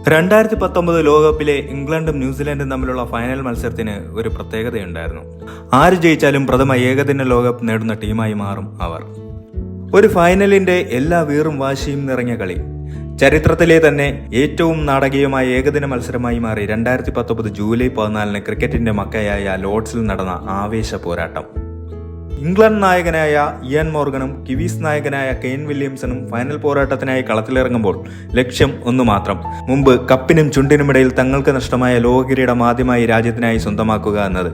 2019 ലോകകപ്പിലെ ഇംഗ്ലണ്ടും ന്യൂസിലാൻഡും തമ്മിലുള്ള ഫൈനൽ മത്സരത്തിന് ഒരു പ്രത്യേകതയുണ്ടായിരുന്നു. ആര് ജയിച്ചാലും പ്രഥമ ഏകദിന ലോകകപ്പ് നേടുന്ന ടീമായി മാറും അവർ. ഒരു ഫൈനലിന്റെ എല്ലാ വീറും വാശിയും നിറഞ്ഞ കളി. ചരിത്രത്തിലെ തന്നെ ഏറ്റവും നാടകീയമായ ഏകദിന മത്സരമായി മാറി 2019 ജൂലൈ 14 ക്രിക്കറ്റിന്റെ മക്കയായ ലോർഡ്സിൽ നടന്ന ആവേശ പോരാട്ടം. ഇംഗ്ലണ്ട് നായകനായ ഇയാൻ മോർഗനും കിവീസ് നായകനായ കെയ്ൻ വില്യംസണും ഫൈനൽ പോരാട്ടത്തിനായി കളത്തിലിറങ്ങുമ്പോൾ ലക്ഷ്യം ഒന്നു മാത്രം: മുമ്പ് കപ്പിനും ചുണ്ടിനുമിടയിൽ തങ്ങൾക്ക് നഷ്ടമായ ലോകകിരീടം ആദ്യമായി രാജ്യത്തിനായി സ്വന്തമാക്കുക എന്നത്.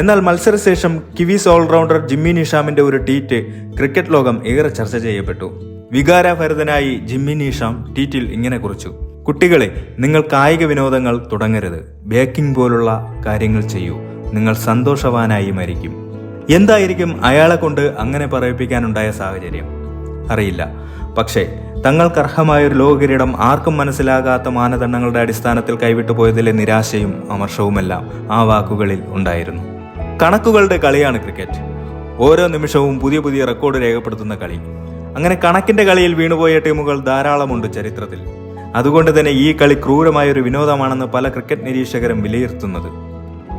എന്നാൽ മത്സരശേഷം കിവീസ് ഓൾറൗണ്ടർ ജിമ്മി നിഷാമിന്റെ ഒരു ട്വീറ്റ് ക്രിക്കറ്റ് ലോകം ഏറെ ചർച്ച ചെയ്യപ്പെട്ടു. വികാരഭരിതനായി ജിമ്മി നിഷാം ട്വീറ്റിൽ ഇങ്ങനെ കുറിച്ചു: കുട്ടികളെ, നിങ്ങൾ കായിക വിനോദങ്ങൾ തുടങ്ങരുത്. ബേക്കിംഗ് പോലുള്ള കാര്യങ്ങൾ ചെയ്യൂ. നിങ്ങൾ സന്തോഷവാനായി മരിക്കും. എന്തായിരിക്കും അയാളെ കൊണ്ട് അങ്ങനെ പറയിപ്പിക്കാനുണ്ടായ സാഹചര്യം അറിയില്ല. പക്ഷേ തങ്ങൾക്കർഹമായൊരു ലോകകിരീടം ആർക്കും മനസ്സിലാകാത്ത മാനദണ്ഡങ്ങളുടെ അടിസ്ഥാനത്തിൽ കൈവിട്ടു പോയതിലെ നിരാശയും അമർഷവുമെല്ലാം ആ വാക്കുകളിൽ ഉണ്ടായിരുന്നു. കണക്കുകളുടെ കളിയാണ് ക്രിക്കറ്റ്. ഓരോ നിമിഷവും പുതിയ പുതിയ റെക്കോർഡ് രേഖപ്പെടുത്തുന്ന കളി. അങ്ങനെ കണക്കിന്റെ കളിയിൽ വീണുപോയ ടീമുകൾ ധാരാളമുണ്ട് ചരിത്രത്തിൽ. അതുകൊണ്ട് തന്നെ ഈ കളി ക്രൂരമായൊരു വിനോദമാണെന്ന് പല ക്രിക്കറ്റ് നിരീക്ഷകരും വിലയിരുത്തുന്നത്.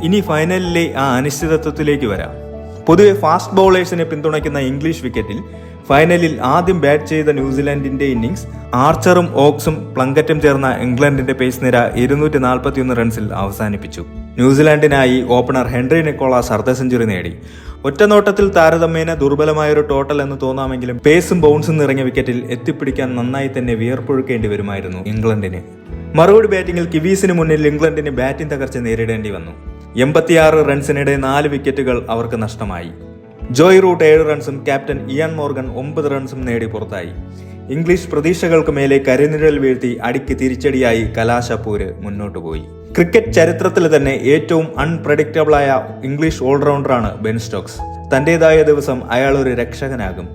ഇനി ഫൈനലിലെ ആ അനിശ്ചിതത്വത്തിലേക്ക് വരാം. പൊതുവെ ഫാസ്റ്റ് ബൗളേഴ്സിനെ പിന്തുണയ്ക്കുന്ന ഇംഗ്ലീഷ് വിക്കറ്റിൽ ഫൈനലിൽ ആദ്യം ബാറ്റ് ചെയ്ത ന്യൂസിലാൻഡിന്റെ ഇന്നിംഗ്സ് ആർച്ചറും ഓക്സും പ്ലങ്കറ്റും ചേർന്ന ഇംഗ്ലണ്ടിന്റെ പേസ് നിര 241 റൺസിൽ അവസാനിപ്പിച്ചു. ന്യൂസിലാൻഡിനായി ഓപ്പണർ ഹെൻറി നിക്കോളാസ് അർദ്ധ സെഞ്ചുറി നേടി. ഒറ്റനോട്ടത്തിൽ താരതമ്യേന ദുർബലമായൊരു ടോട്ടൽ എന്ന് തോന്നാമെങ്കിലും പേസും ബൗൺസും നിറഞ്ഞ വിക്കറ്റിൽ എത്തിപ്പിടിക്കാൻ നന്നായി തന്നെ വിയർപ്പൊഴുക്കേണ്ടി വരുമായിരുന്നു ഇംഗ്ലണ്ടിന്. മറുപടി ബാറ്റിംഗിൽ കിവീസിന് മുന്നിൽ ഇംഗ്ലണ്ടിന് ബാറ്റിംഗ് തകർച്ച നേരിടേണ്ടി വന്നു. 86 റൺസിനിടെ 4 വിക്കറ്റുകൾ അവർക്ക് നഷ്ടമായി. ജോയ് റൂട്ട് 7 റൺസും ക്യാപ്റ്റൻ ഇയാൻ മോർഗൻ 9 റൺസും നേടി പുറത്തായി. ഇംഗ്ലീഷ് പ്രതീക്ഷകൾക്ക് മേലെ കരിനിഴൽ വീഴ്ത്തി അടിക്ക് തിരിച്ചടിയായി കലാശപ്പൂര് മുന്നോട്ടുപോയി. ക്രിക്കറ്റ് ചരിത്രത്തിൽ തന്നെ ഏറ്റവും അൺപ്രഡിക്റ്റബിളായ ഇംഗ്ലീഷ് ഓൾറൗണ്ടറാണ് ബെൻ സ്റ്റോക്സ്. തന്റേതായ ദിവസം അയാൾ ഒരു രക്ഷകനാകും.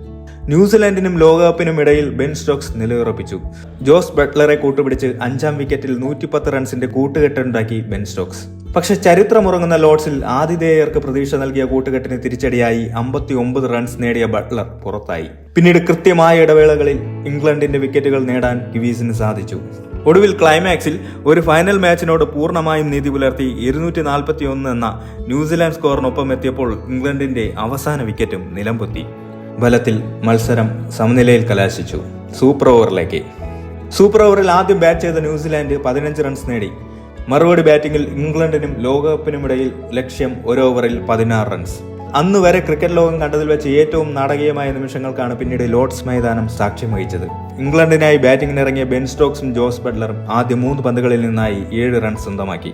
ന്യൂസിലാൻഡിനും ലോകകപ്പിനും ഇടയിൽ ബെൻ സ്റ്റോക്സ് നിലയുറപ്പിച്ചു. ജോസ് ബട്ട്ലറെ കൂട്ടുപിടിച്ച് 5ാം വിക്കറ്റിൽ 110 റൺസിന്റെ കൂട്ടുകെട്ടുണ്ടാക്കി ബെൻ സ്റ്റോക്സ്. പക്ഷെ ചരിത്രമുറങ്ങുന്ന ലോർഡ്സിൽ ആതിഥേയർക്ക് പ്രതീക്ഷ നൽകിയ കൂട്ടുകെട്ടിന് തിരിച്ചടിയായി 59 റൺസ് നേടിയ ബട്ട്ലർ പുറത്തായി. പിന്നീട് കൃത്യമായ ഇടവേളകളിൽ ഇംഗ്ലണ്ടിന്റെ വിക്കറ്റുകൾ നേടാൻ കിവീസിന് സാധിച്ചു. ഒടുവിൽ ക്ലൈമാക്സിൽ ഒരു ഫൈനൽ മാച്ചിനോട് പൂർണ്ണമായും നീതി പുലർത്തി 241 എന്ന ന്യൂസിലാൻഡ് സ്കോറിനൊപ്പം എത്തിയപ്പോൾ ഇംഗ്ലണ്ടിന്റെ അവസാന വിക്കറ്റും നിലംപൊത്തി. ഫലത്തിൽ മത്സരം സമനിലയിൽ കലാശിച്ചു. സൂപ്പർ ഓവറിൽ ആദ്യം ബാറ്റ് ചെയ്ത ന്യൂസിലാൻഡ് 15 റൺസ് നേടി. മറുപടി ബാറ്റിംഗിൽ ഇംഗ്ലണ്ടിനും ലോകകപ്പിനുമിടയിൽ ലക്ഷ്യം ഒരു ഓവറിൽ 16 റൺസ്. അന്ന് വരെ ക്രിക്കറ്റ് ലോകം കണ്ടതിൽ വെച്ച് ഏറ്റവും നാടകീയമായ നിമിഷങ്ങൾക്കാണ് പിന്നീട് ലോർഡ്സ് മൈതാനം സാക്ഷ്യം വഹിച്ചത്. ഇംഗ്ലണ്ടിനായി ബാറ്റിംഗിനിറങ്ങിയ ബെൻ സ്റ്റോക്സും ജോസ് ബട്ട്ലറും ആദ്യ 3 പന്തുകളിൽ നിന്നായി 7 റൺസ് സ്വന്തമാക്കി.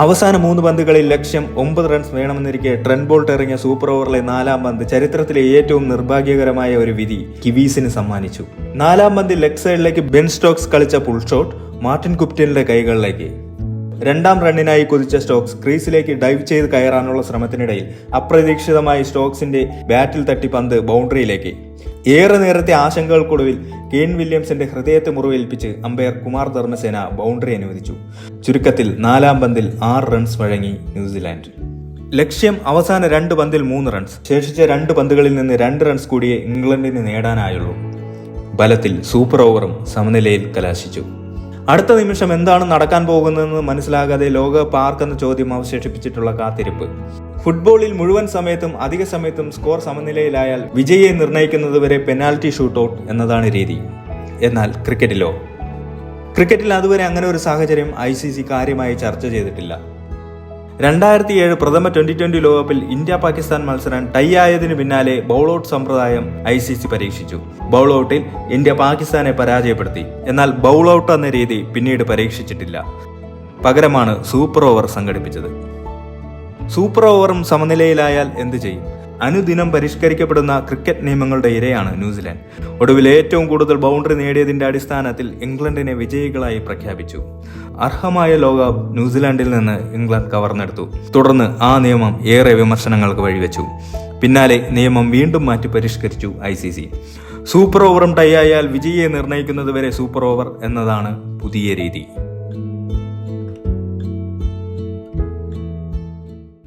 അവസാന 3 പന്തുകളിൽ ലക്ഷ്യം 9 റൺസ് വേണമെന്നിരിക്കെ ട്രെന്റ് ബോൾട്ട് ഇറങ്ങിയ സൂപ്പർ ഓവറിലെ 4ാം പന്ത് ചരിത്രത്തിലെ ഏറ്റവും നിർഭാഗ്യകരമായ ഒരു വിധി കിവീസിന് സമ്മാനിച്ചു. 4ാം പന്തിൽ ലെഗ് സൈഡിലേക്ക് ബെൻ സ്റ്റോക്സ് കളിച്ച പുൾ ഷോട്ട് മാർട്ടിൻ കുപ്റ്റിന്റെ കൈകളിലേക്ക്. 2ാം റണ്ണിനായി കുതിച്ച സ്റ്റോക്സ് ക്രീസിലേക്ക് ഡൈവ് ചെയ്ത് കയറാനുള്ള ശ്രമത്തിനിടയിൽ അപ്രതീക്ഷിതമായി സ്റ്റോക്സിന്റെ ബാറ്റിൽ തട്ടി പന്ത് ബൗണ്ടറിയിലേക്ക്. ഏറെ നേരത്തെ ആശങ്കകൾക്കൊടുവിൽ കെയ്ൻ വില്യംസിന്റെ ഹൃദയത്തെ മുറിവേൽപ്പിച്ച് അമ്പയർ കുമാർ ധർമ്മസേന ബൗണ്ടറി അനുവദിച്ചു. ചുരുക്കത്തിൽ 4ാം പന്തിൽ 6 റൺസ് വഴങ്ങി ന്യൂസിലാൻഡ്. ലക്ഷ്യം അവസാന 2 പന്തിൽ 3 റൺസ്. ശേഷിച്ച 2 പന്തുകളിൽ നിന്ന് 2 റൺസ് കൂടിയേ ഇംഗ്ലണ്ടിന് നേടാനായുള്ളൂ. ഫലത്തിൽ സൂപ്പർ ഓവറും സമനിലയിൽ കലാശിച്ചു. അടുത്ത നിമിഷം എന്താണ് നടക്കാൻ പോകുന്നതെന്ന് മനസ്സിലാകാതെ ലോകകപ്പ് ആർക്കെന്ന ചോദ്യം അവശേഷിപ്പിച്ചിട്ടുള്ള കാത്തിരിപ്പ്. ഫുട്ബോളിൽ മുഴുവൻ സമയത്തും അധിക സമയത്തും സ്കോർ സമനിലയിലായാൽ വിജയിയെ നിർണ്ണയിക്കുന്നതുവരെ പെനാൽറ്റി ഷൂട്ടൌട്ട് എന്നതാണ് രീതി. എന്നാൽ ക്രിക്കറ്റിൽ അതുവരെ അങ്ങനെ ഒരു സാഹചര്യം ICC കാര്യമായി ചർച്ച ചെയ്തിട്ടില്ല. 2007 പ്രഥമ T20 ലോകകപ്പിൽ ഇന്ത്യ പാകിസ്ഥാൻ മത്സരം ടൈ ആയതിനു പിന്നാലെ ബൗളൌട്ട് സമ്പ്രദായം ICC പരീക്ഷിച്ചു. ബൗളൌട്ടിൽ ഇന്ത്യ പാകിസ്ഥാനെ പരാജയപ്പെടുത്തി. എന്നാൽ ബൗളൌട്ട് എന്ന രീതി പിന്നീട് പരീക്ഷിച്ചിട്ടില്ല. പകരമാണ് സൂപ്പർ ഓവർ സംഘടിപ്പിച്ചത്. സൂപ്പർ ഓവറും സമനിലയിലായാൽ എന്ത് ചെയ്യും? അനുദിനം പരിഷ്കരിക്കപ്പെടുന്ന ക്രിക്കറ്റ് നിയമങ്ങളുടെ ഇരയാണ് ന്യൂസിലാൻഡ്. ഒടുവിൽ ഏറ്റവും കൂടുതൽ ബൗണ്ടറി നേടിയതിന്റെ അടിസ്ഥാനത്തിൽ ഇംഗ്ലണ്ടിനെ വിജയികളായി പ്രഖ്യാപിച്ചു. അർഹമായ ലോകകപ്പ് ന്യൂസിലാൻഡിൽ നിന്ന് ഇംഗ്ലണ്ട് കവർന്നെടുത്തു. തുടർന്ന് ആ നിയമം ഏറെ വിമർശനങ്ങൾക്ക് വഴിവെച്ചു. പിന്നാലെ നിയമം വീണ്ടും മാറ്റി പരിഷ്കരിച്ചു ICC. സൂപ്പർ ഓവറും ടൈ ആയാൽ വിജയിയെ നിർണ്ണയിക്കുന്നതുവരെ സൂപ്പർ ഓവർ എന്നതാണ് പുതിയ രീതി.